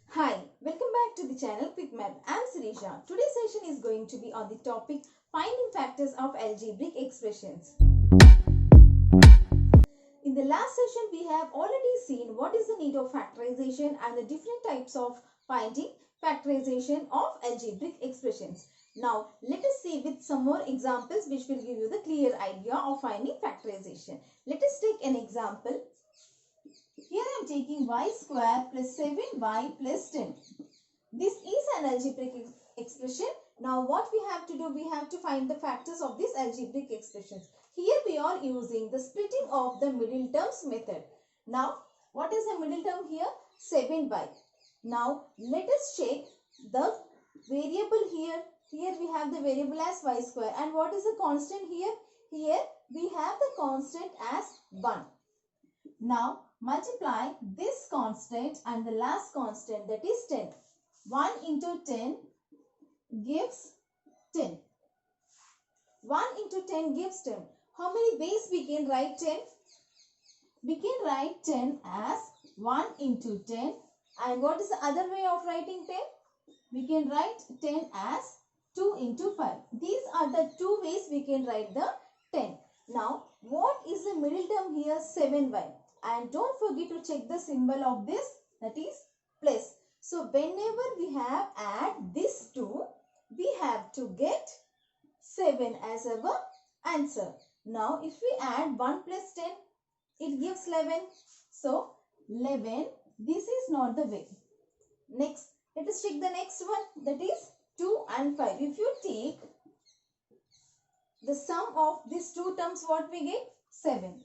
Hi, welcome back to the channel Quick Math. I am Sirisha. Today's session is going to be on the topic finding factors of algebraic expressions. In the last session, we have already seen what is the need of factorization and the different types of finding factorization of algebraic expressions. Now, let us see with some more examples which will give you the clear idea of finding factorization. Let us take an example. Here I am taking y square plus 7y plus 10. This is an algebraic expression. Now what we have to do, we have to find the factors of this algebraic expressions. Here we are using the splitting of the middle terms method. Now what is the middle term here? 7y. Now let us check the variable here. Here we have the variable as y square. And what is the constant here? Here we have the constant as 1. Now multiply this constant and the last constant, that is 10. 1 into 10 gives 10. 1 into 10 gives 10. How many ways we can write 10? We can write 10 as 1 into 10. And what is the other way of writing 10? We can write 10 as 2 into 5. These are the two ways we can write the 10. Now, what is the middle term here? 7y. And don't forget to check the symbol of this, that is plus. So, whenever we have add this 2, we have to get 7 as our answer. Now, if we add 1 plus 10, it gives 11. So, 11, this is not the way. Next, let us check the next one, that is 2 and 5. If you take the sum of these two terms, what we get? 7.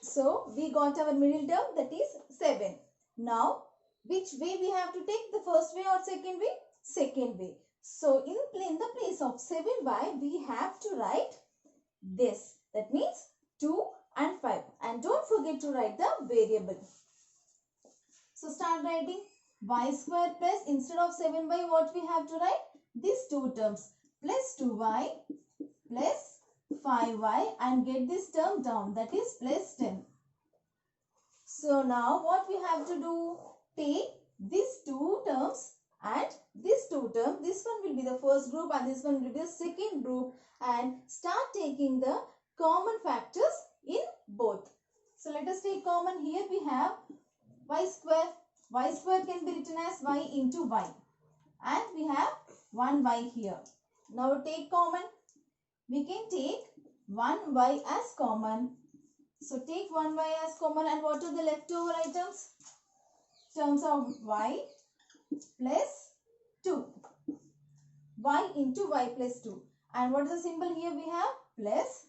So, we got our middle term, that is 7. Now, which way we have to take? The first way or second way? Second way. So, in the place of 7y, we have to write this. That means 2 and 5. And don't forget to write the variable. So, start writing y square plus, instead of 7y, what we have to write? These two terms. Plus 2y plus 5y, and get this term down, that is plus 10. So now what we have to do? Take these two terms and this two term. This one will be the first group and this one will be the second group, and start taking the common factors in both. So let us take common. Here we have y square. Y square can be written as y into y, and we have 1y here. Now take common. We can take 1y as common. So take 1y as common, and what are the leftover items? Terms of y plus 2. Y into y plus 2. And what is the symbol here? We have plus,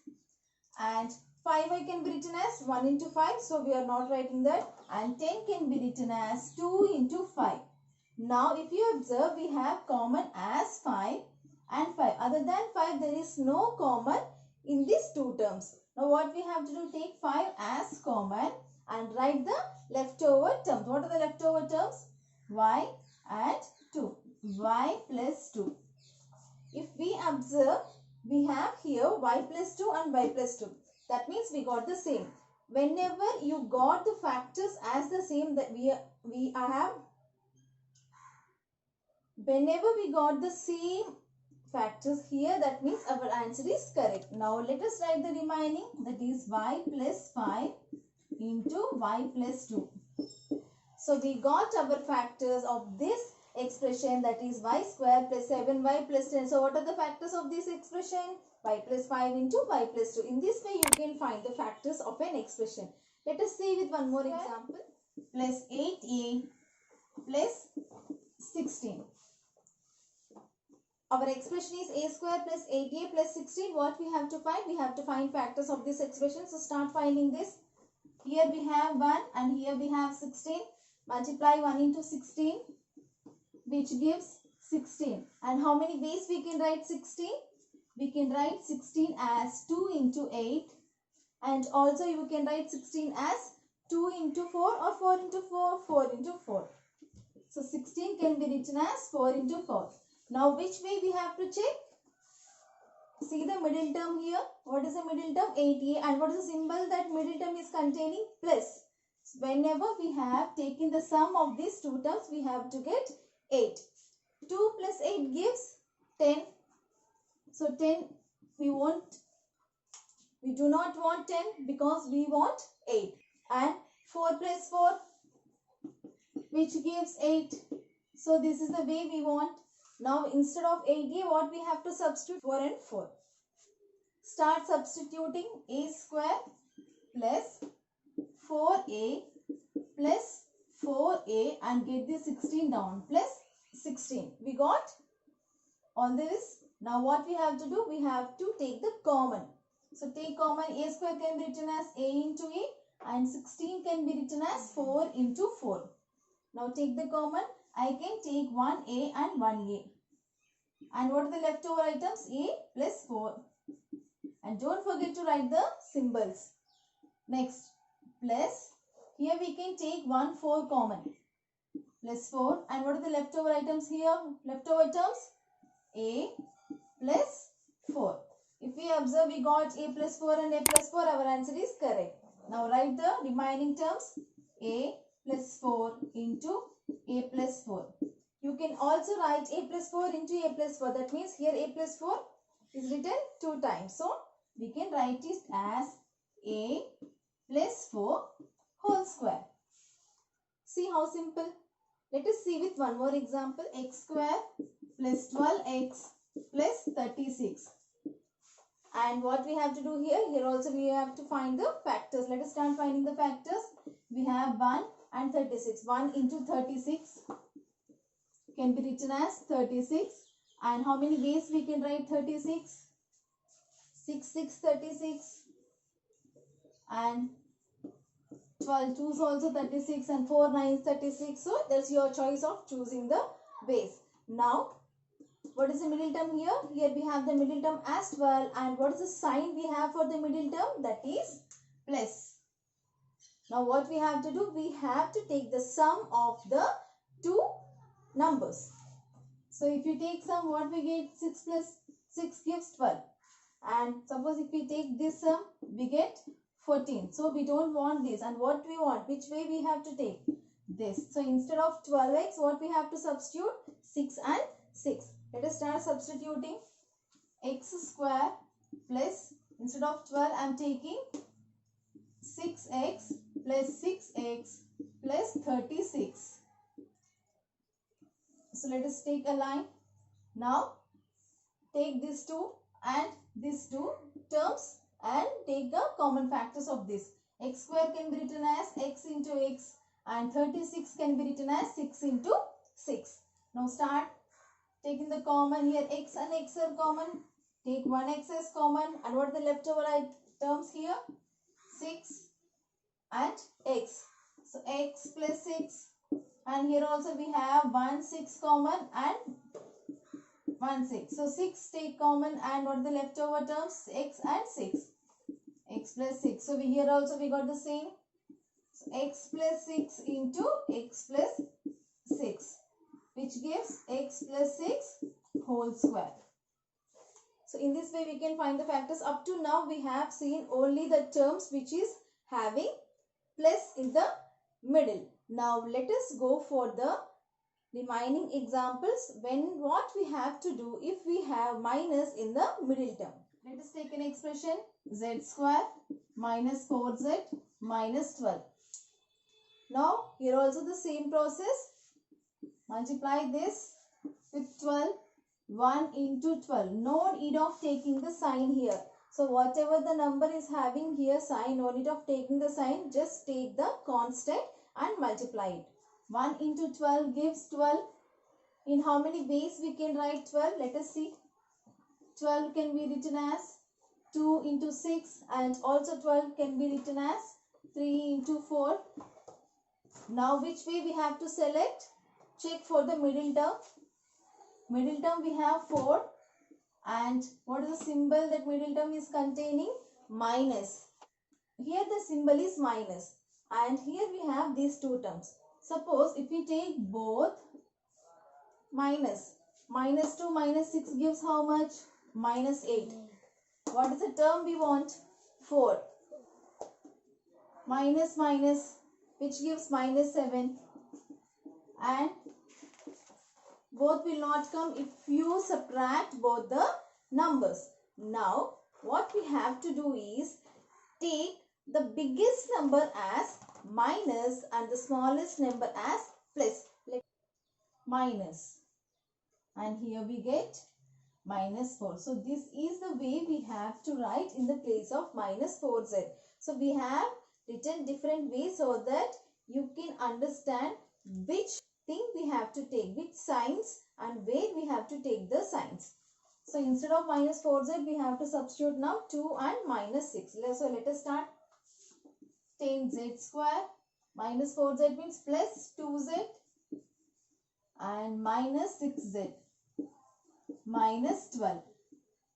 and 5y can be written as 1 into 5. So we are not writing that. And 10 can be written as 2 into 5. Now if you observe, we have common as 5 and 5. Other than 5, there is no common in these two terms. Now what we have to do? Take 5 as common and write the leftover terms. What are the leftover terms? Y and 2. Y plus 2. If we observe, we have here y plus 2 and y plus 2. That means we got the same. Whenever you got the factors as the same, that we have, whenever we got the same factors here, that means our answer is correct. Now let us write the remaining, that is y plus 5 into y plus 2. So we got our factors of this expression, that is y square plus 7y plus 10. So what are the factors of this expression? Y plus 5 into y plus 2. In this way you can find the factors of an expression. Let us see with one more example. Plus 8a plus 16. Our expression is a square plus 8a plus 16. What we have to find? We have to find factors of this expression. So start finding this. Here we have 1 and here we have 16. Multiply 1 into 16, which gives 16. And how many ways we can write 16? We can write 16 as 2 into 8. And also you can write 16 as 2 into 4 or 4 into 4, 4 into 4. So 16 can be written as 4 into 4. Now which way we have to check? See the middle term here. What is the middle term? 8a. And what is the symbol that middle term is containing? Plus. Whenever we have taken the sum of these two terms, we have to get 8. 2 plus 8 gives 10. So 10 we do not want 10 because we want 8. And 4 plus 4 which gives 8. So this is the way we want. Now instead of 8a, what we have to substitute? 4 and 4. Start substituting. A square plus 4a plus 4a and get the 16 down plus 16. We got all this. Now what we have to do? We have to take the common. So take common. A square can be written as a into a and 16 can be written as 4 into 4. Now take the common. I can take 1a and 1a. And what are the leftover items? A plus 4. And don't forget to write the symbols. Next, plus. Here we can take 1 4 common. Plus 4. And what are the leftover items here? Leftover terms? A plus 4. If we observe, we got a plus 4 and a plus 4. Our answer is correct. Now write the remaining terms. A plus 4 into a plus 4. You can also write a plus 4 into a plus 4. That means here a plus 4 is written 2 times. So we can write it as a plus 4 whole square. See how simple. Let us see with one more example. X square plus 12x plus 36. And what we have to do here? Here also we have to find the factors. Let us start finding the factors. We have 1 and 36. 1 into 36 can be written as 36. And how many ways we can write 36? 6, 6, 36. And 12 2s also 36 and 4 9s 36. So that's your choice of choosing the base. Now what is the middle term here? Here we have the middle term as 12. And what is the sign we have for the middle term? That is plus. Now what we have to do? We have to take the sum of the two numbers. So if you take sum, what we get? 6 plus 6 gives 12. And suppose if we take this sum, we get 14. So we don't want this. And what we want? Which way we have to take? This. So instead of 12x, what we have to substitute? 6 and 6. Let us start substituting. X square plus, instead of 12, I am taking 6x plus 6x plus 36. So let us take a line. Now take these two and these two terms and take the common factors of this. X square can be written as x into x and 36 can be written as 6 into 6. Now start taking the common here. X and x are common. Take 1x as common. And what are the leftover terms here? 6 and x. So x plus 6. And here also we have 1 6 common and 1 6. So 6 take common and what are the leftover terms? X and 6. X plus 6. So here also we got the same. So x plus 6 into x plus 6. Which gives x plus 6 whole square. So in this way we can find the factors. Up to now we have seen only the terms which is having plus in the middle. Now let us go for the remaining examples when what we have to do if we have minus in the middle term. Let us take an expression z square minus 4z minus 12. Now here also the same process. Multiply this with 12. 1 into 12. No need of taking the sign here. So whatever the number is having here sign, no need of taking the sign. Just take the constant and multiply it. 1 into 12 gives 12. In how many ways we can write 12? Let us see. 12 can be written as 2 into 6 and also 12 can be written as 3 into 4. Now which way we have to select? Check for the middle term. Middle term we have 4 and what is the symbol that middle term is containing? Minus. Here the symbol is minus and here we have these two terms. Suppose if we take both minus. Minus 2 minus 6 gives how much? Minus 8. What is the term we want? 4. Minus minus, which gives minus 7. And both will not come if you subtract both the numbers. Now, what we have to do is take the biggest number as minus and the smallest number as plus. Like minus. And here we get minus 4. So, this is the way we have to write in the place of minus 4z. So, we have written different ways so that you can understand which thing we have to take, which signs and where we have to take the signs. So, instead of minus 4z, we have to substitute now 2 and minus 6. So, let us start. 10z square minus 4z means plus 2z and minus 6z minus 12.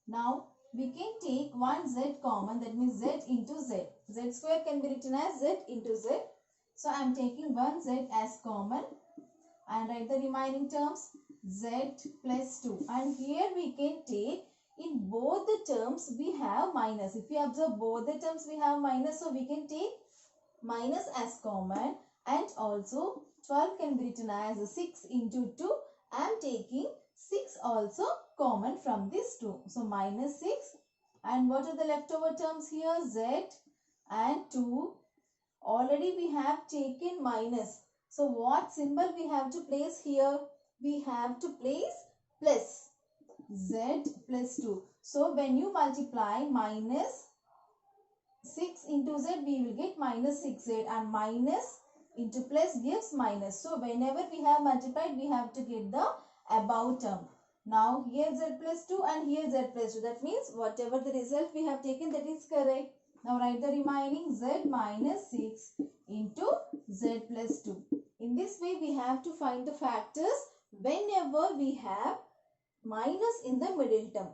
Now, we can take one z common, that means z into z. Z square can be written as z into z. So, I am taking one z as common and write the remaining terms z plus 2. And here we can take, in both the terms we have minus. If you observe both the terms we have minus, so we can take minus as common, and also 12 can be written as 6 into 2. I am taking 6 also common from this 2. So, minus 6. And what are the leftover terms here? Z and 2. Already we have taken minus. So, what symbol we have to place here? We have to place plus. Z plus 2. So, when you multiply minus 6 into z, we will get minus 6z, and minus into plus gives minus. So, whenever we have multiplied, we have to get the above term. Now, here z plus 2 and here z plus 2. That means whatever the result we have taken, that is correct. Now, write the remaining z minus 6 into z plus 2. In this way, we have to find the factors whenever we have minus in the middle term.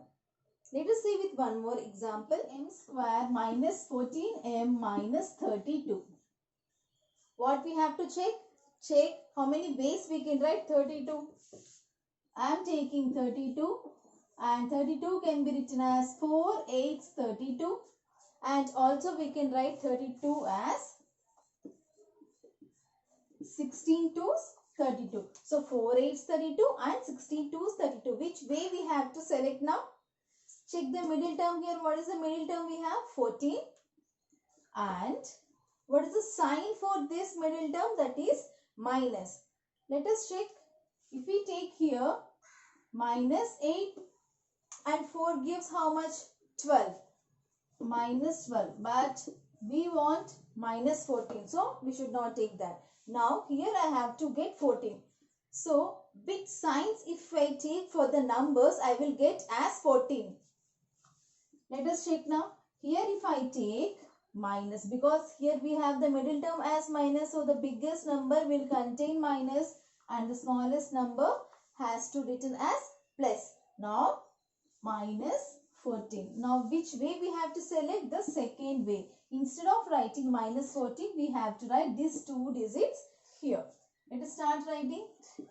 Let us see with one more example. M square minus 14m minus 32. What we have to check? Check how many ways we can write 32. I am taking 32, and 32 can be written as 4 8s 32, and also we can write 32 as 16 2s 32. So 4 8s 32 and 16 2s 32. Which way we have to select now? Check the middle term here. What is the middle term we have? 14. And what is the sign for this middle term? That is minus. Let us check. If we take here minus 8 and 4 gives how much? 12. Minus 12. But we want minus 14. So, we should not take that. Now, here I have to get 14. So, which signs if I take for the numbers, I will get as 14. Let us check now. Here if I take minus, because here we have the middle term as minus, so the biggest number will contain minus and the smallest number has to written as plus. Now minus 14. Now which way we have to select? The second way. Instead of writing minus 14, we have to write these 2 digits here. Let us start writing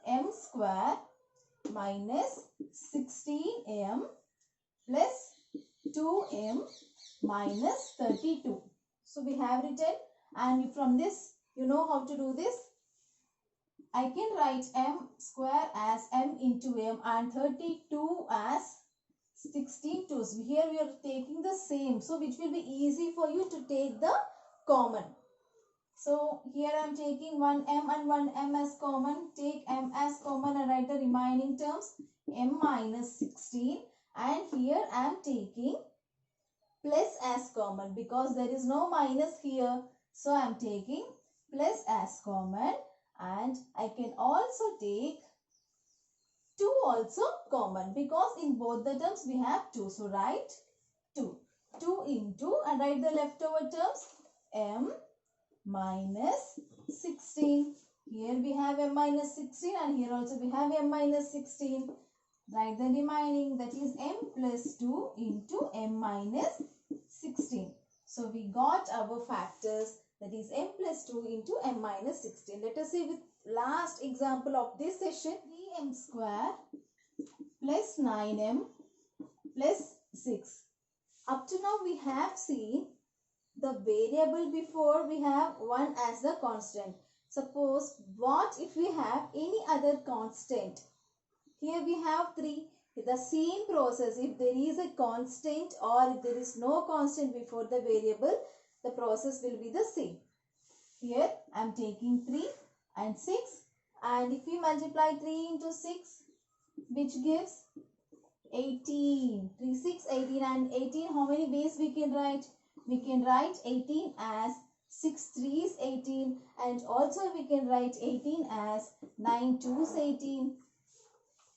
m square minus 16m plus 2m minus 32. So, we have written, and from this, you know how to do this. I can write m square as m into m and 32 as 16 twos. Here we are taking the same. So, which will be easy for you to take the common. So, here I am taking one m and one m as common. Take m as common and write the remaining terms m minus 16. And here I am taking plus as common because there is no minus here. So, I am taking plus as common, and I can also take 2 also common because in both the terms we have 2. So, write 2. 2 into and write the leftover terms m minus 16. Here we have m minus 16 and here also we have m minus 16. Write the remaining, that is m plus 2 into m minus 16. So, we got our factors, that is m plus 2 into m minus 16. Let us see with last example of this session. 3m square plus 9m plus 6. Up to now we have seen the variable before we have 1 as the constant. Suppose what if we have any other constant? Here we have 3. The same process, if there is a constant or if there is no constant before the variable, the process will be the same. Here I am taking 3 and 6, and if we multiply 3 into 6, which gives 18. 3, 6, 18, and 18, how many ways we can write? We can write 18 as 6 3s 18, and also we can write 18 as 9 2s 18.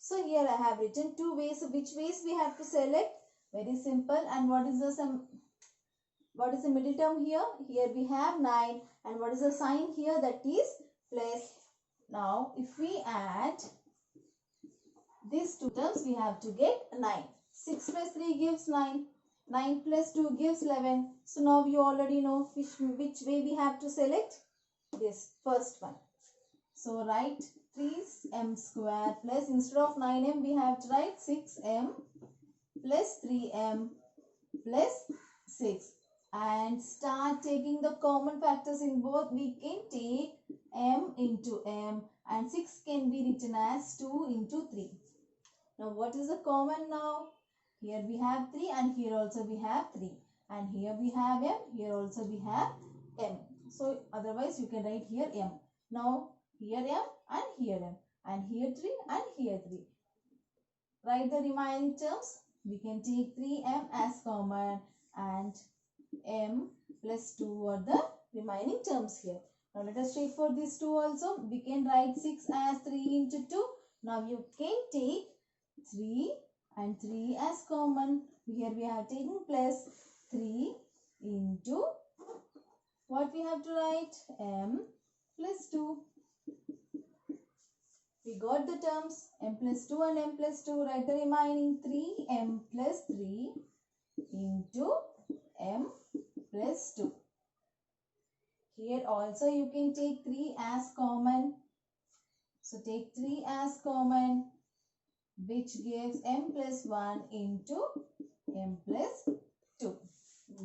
So here I have written 2 ways. Which ways we have to select? Very simple. And what is the middle term here? Here we have 9, and what is the sign here? That is plus. Now if we add these two terms, we have to get 9. 6 plus 3 gives 9. 9 plus 2 gives 11. So now you already know which way we have to select. This first one. So write 3m square plus, instead of 9m we have to write 6m plus 3m plus 6. And start taking the common factors in both. We can take m into m, and 6 can be written as 2 into 3. Now what is the common now? Here we have 3 and here also we have 3. And here we have m, here also we have m. So otherwise you can write here m. Now here m and here m. And here 3 and here 3. Write the remaining terms. We can take 3m as common and m plus 2 are the remaining terms here. Now let us check for these two also. We can write 6 as 3 into 2. Now you can take 3 and 3 as common. Here we have taken plus 3 into, what we have to write? M plus 2. We got the terms m plus 2 and m plus 2. Write the remaining 3m plus 3 into m plus 2. Here also you can take 3 as common. So take 3 as common, which gives m plus 1 into m plus 2.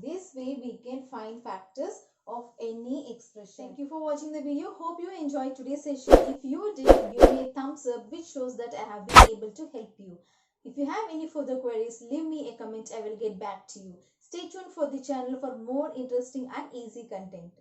This way we can find factors of any expression. Thank you for watching the video. Hope you enjoyed today's session. If you did, give me a thumbs up, which shows that I have been able to help you. If you have any further queries, leave me a comment. I will get back to you. Stay tuned for the channel for more interesting and easy content.